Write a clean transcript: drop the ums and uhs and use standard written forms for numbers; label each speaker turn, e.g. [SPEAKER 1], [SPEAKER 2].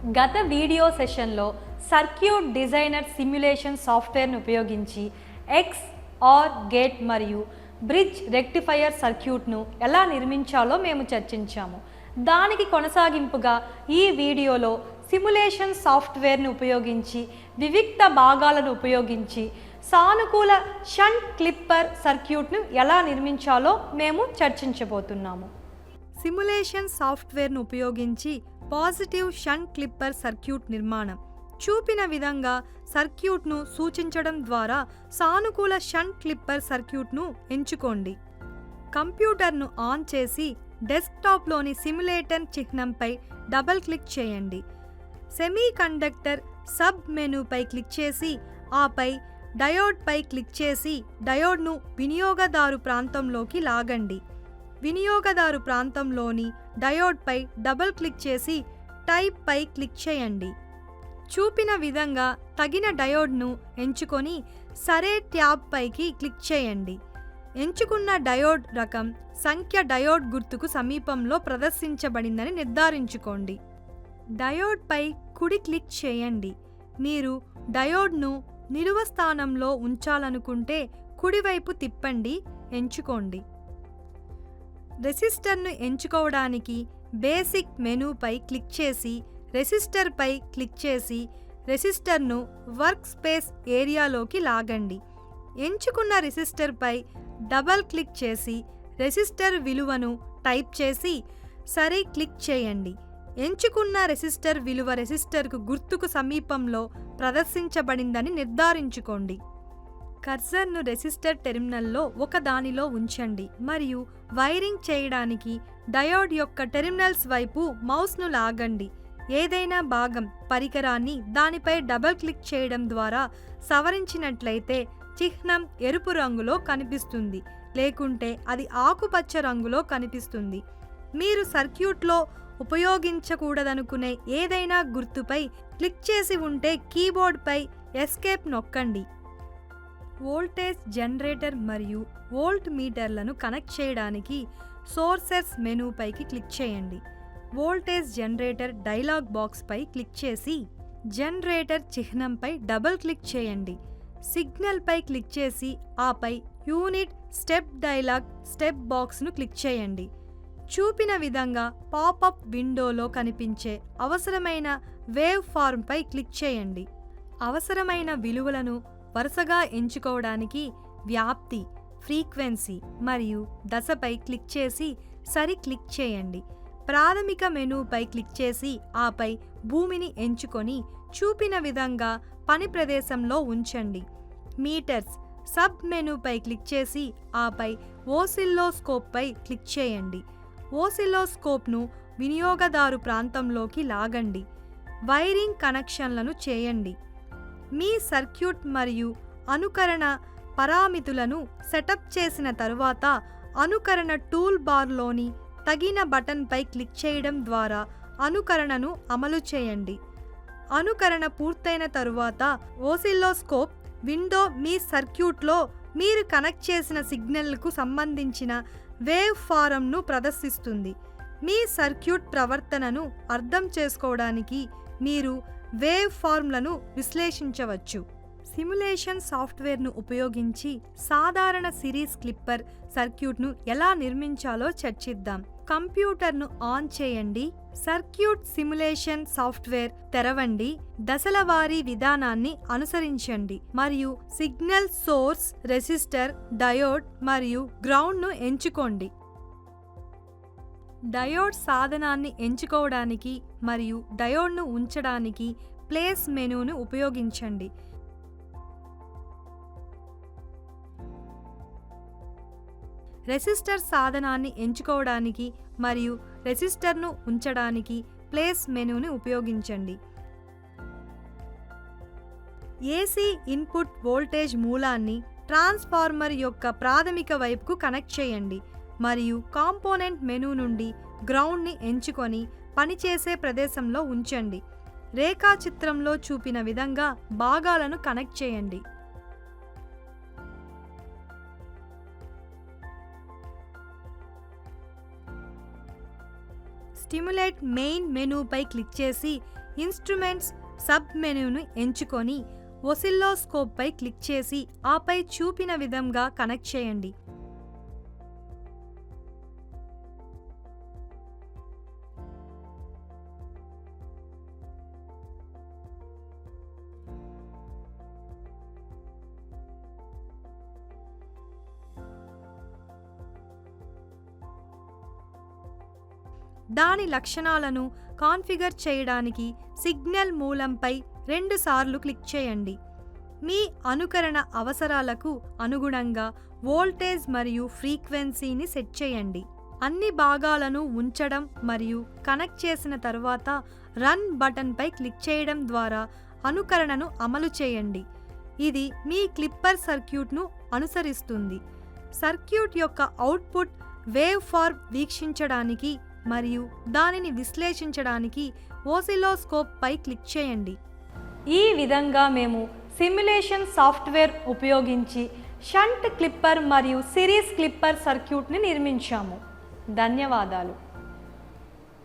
[SPEAKER 1] గత వీడియో సెషన్లో circuit designer simulation సాఫ్ట్వేర్ను ఉపయోగించి ఎక్స్ ఆర్ గేట్ మరియు బ్రిడ్జ్ రెక్టిఫైయర్ సర్క్యూట్ను ఎలా నిర్మించాలో మేము చర్చించాము. దానికి కొనసాగింపుగా ఈ వీడియోలో సిమ్యులేషన్ సాఫ్ట్వేర్ను ఉపయోగించి వివిక్త భాగాలను ఉపయోగించి సానుకూల షంట్ క్లిప్పర్ సర్క్యూట్ను ఎలా నిర్మించాలో మేము చర్చించబోతున్నాము. సిమ్యులేషన్ సాఫ్ట్వేర్ను ఉపయోగించి పాజిటివ్ షంట్ క్లిప్పర్ సర్క్యూట్ నిర్మాణం. చూపిన విధంగా సర్క్యూట్ను సూచించడం ద్వారా సానుకూల షంట్ క్లిప్పర్ సర్క్యూట్ను ఎంచుకోండి. కంప్యూటర్ను ఆన్ చేసి డెస్క్టాప్లోని సిమ్యులేటర్ చిహ్నంపై డబుల్ క్లిక్ చేయండి. సెమీకండక్టర్ సబ్ మెనూపై క్లిక్ చేసి ఆపై డయోడ్పై క్లిక్ చేసి డయోడ్ను వినియోగదారు ప్రాంతంలోకి లాగండి. వినియోగదారు ప్రాంతంలోని డయోడ్పై డబుల్ క్లిక్ చేసి టైప్ పై క్లిక్ చేయండి. చూపిన విధంగా తగిన డయోడ్ను ఎంచుకొని సరే ట్యాబ్ పైకి క్లిక్ చేయండి. ఎంచుకున్న డయోడ్ రకం సంఖ్య డయోడ్ గుర్తుకు సమీపంలో ప్రదర్శించబడిందని నిర్ధారించుకోండి. డయోడ్పై కుడి క్లిక్ చేయండి. మీరు డయోడ్ను నిలువ స్థానంలో ఉంచాలనుకుంటే కుడివైపు తిప్పండి, ఎంచుకోండి. రెసిస్టర్ను ఎంచుకోవడానికి బేసిక్ మెనూపై క్లిక్ చేసి రెసిస్టర్పై క్లిక్ చేసి రెసిస్టర్ను వర్క్ స్పేస్ ఏరియాలోకి లాగండి. ఎంచుకున్న రెసిస్టర్పై డబల్ క్లిక్ చేసి రెసిస్టర్ విలువను టైప్ చేసి సరే క్లిక్ చేయండి. ఎంచుకున్న రెసిస్టర్ విలువ రెసిస్టర్కు గుర్తుకు సమీపంలో ప్రదర్శించబడిందని నిర్ధారించుకోండి. కర్సర్ను రెసిస్టర్ టెర్మినల్లో ఒకదానిలో ఉంచండి మరియు వైరింగ్ చేయడానికి డయోడ్ యొక్క టెర్మినల్స్ వైపు మౌస్ను లాగండి. ఏదైనా భాగం పరికరాన్ని దానిపై డబుల్ క్లిక్ చేయడం ద్వారా సవరించినట్లయితే చిహ్నం ఎరుపు రంగులో కనిపిస్తుంది, లేకుంటే అది ఆకుపచ్చ రంగులో కనిపిస్తుంది. మీరు సర్క్యూట్లో ఉపయోగించకూడదనుకునే ఏదైనా గుర్తుపై క్లిక్ చేసి ఉంటే కీబోర్డ్పై ఎస్కేప్ నొక్కండి. వోల్టేజ్ జనరేటర్ మరియు వోల్ట్ మీటర్లను కనెక్ట్ చేయడానికి సోర్సెస్ మెనూపైకి క్లిక్ చేయండి. వోల్టేజ్ జనరేటర్ డైలాగ్ బాక్స్పై క్లిక్ చేసి జనరేటర్ చిహ్నంపై డబుల్ క్లిక్ చేయండి. సిగ్నల్పై క్లిక్ చేసి ఆపై యూనిట్ స్టెప్ డైలాగ్ స్టెప్ బాక్స్ను క్లిక్ చేయండి. చూపిన విధంగా పాపప్ విండోలో కనిపించే అవసరమైన వేవ్ ఫార్మ్పై క్లిక్ చేయండి. అవసరమైన విలువలను వరుసగా ఎంచుకోవడానికి వ్యాప్తి, ఫ్రీక్వెన్సీ మరియు దశపై క్లిక్ చేసి సరి క్లిక్ చేయండి. ప్రాథమిక మెనూపై క్లిక్ చేసి ఆపై భూమిని ఎంచుకొని చూపిన విధంగా పని ప్రదేశంలో ఉంచండి. మీటర్స్ సబ్ మెనూపై క్లిక్ చేసి ఆపై ఓసిల్లోస్కోప్పై క్లిక్ చేయండి. ఓసిల్లోస్కోప్ను వినియోగదారు ప్రాంతంలోకి లాగండి. వైరింగ్ కనెక్షన్లను చేయండి. మీ సర్క్యూట్ మరియు అనుకరణ పారామితులను సెటప్ చేసిన తరువాత అనుకరణ టూల్ బార్లోని తగిన బటన్పై క్లిక్ చేయడం ద్వారా అనుకరణను అమలు చేయండి. అనుకరణ పూర్తయిన తరువాత ఓసిల్లోస్కోప్ విండో మీ సర్క్యూట్లో మీరు కనెక్ట్ చేసిన సిగ్నల్కు సంబంధించిన వేవ్ ఫారంను ప్రదర్శిస్తుంది. మీ సర్క్యూట్ ప్రవర్తనను అర్థం చేసుకోవడానికి మీరు వేవ్ ఫార్మ్లను విశ్లేషించవచ్చు. సిమ్యులేషన్ సాఫ్ట్వేర్ను ఉపయోగించి సాధారణ సిరీస్ క్లిప్పర్ సర్క్యూట్ను ఎలా నిర్మించాలో చర్చిద్దాం. కంప్యూటర్ను ఆన్ చేయండి. సర్క్యూట్ సిమ్యులేషన్ సాఫ్ట్వేర్ తెరవండి. దశలవారీ విధానాన్ని అనుసరించండి మరియు సిగ్నల్ సోర్స్, రెసిస్టర్, డయోడ్ మరియు గ్రౌండ్ను ఎంచుకోండి. డయోడ్ సాధనాన్ని ఎంచుకోవడానికి మరియు డయోడ్ను ఉంచడానికి ప్లేస్ మెనూను ఉపయోగించండి. రెసిస్టర్ సాధనాన్ని ఎంచుకోవడానికి మరియు రెసిస్టర్ను ఉంచడానికి ప్లేస్ మెనూని ఉపయోగించండి. ఏసీ ఇన్పుట్ వోల్టేజ్ మూలాన్ని ట్రాన్స్ఫార్మర్ యొక్క ప్రాథమిక వైపుకు కనెక్ట్ చేయండి మరియు కాంపోనెంట్ మెనూ నుండి గ్రౌండ్ని ఎంచుకొని పనిచేసే ప్రదేశంలో ఉంచండి. రేఖాచిత్రంలో చూపిన విధంగా భాగాలను కనెక్ట్ చేయండి. స్టిమ్యులేట్ మెయిన్ మెనూపై క్లిక్ చేసి ఇన్స్ట్రుమెంట్స్ సబ్ మెనూను ఎంచుకొని ఓసిల్లోస్కోప్పై క్లిక్ చేసి ఆపై చూపిన విధంగా కనెక్ట్ చేయండి. దాని లక్షణాలను కాన్ఫిగర్ చేయడానికి సిగ్నల్ మూలంపై 2 సార్లు క్లిక్ చేయండి. మీ అనుకరణ అవసరాలకు అనుగుణంగా వోల్టేజ్ మరియు ఫ్రీక్వెన్సీని సెట్ చేయండి. అన్ని భాగాలను ఉంచడం మరియు కనెక్ట్ చేసిన తర్వాత రన్ బటన్పై క్లిక్ చేయడం ద్వారా అనుకరణను అమలు చేయండి. ఇది మీ క్లిప్పర్ సర్క్యూట్ను అనుసరిస్తుంది. సర్క్యూట్ యొక్క అవుట్పుట్ వేవ్ ఫార్మ్ వీక్షించడానికి మరియు దానిని విశ్లేషించడానికి ఓసిల్లోస్కోప్ పై క్లిక్ చేయండి. ఈ విధంగా మేము సిమ్యులేషన్ సాఫ్ట్వేర్ ఉపయోగించి షంట్ క్లిప్పర్ మరియు సిరీస్ క్లిప్పర్ సర్క్యూట్ని నిర్మించాము. ధన్యవాదాలు.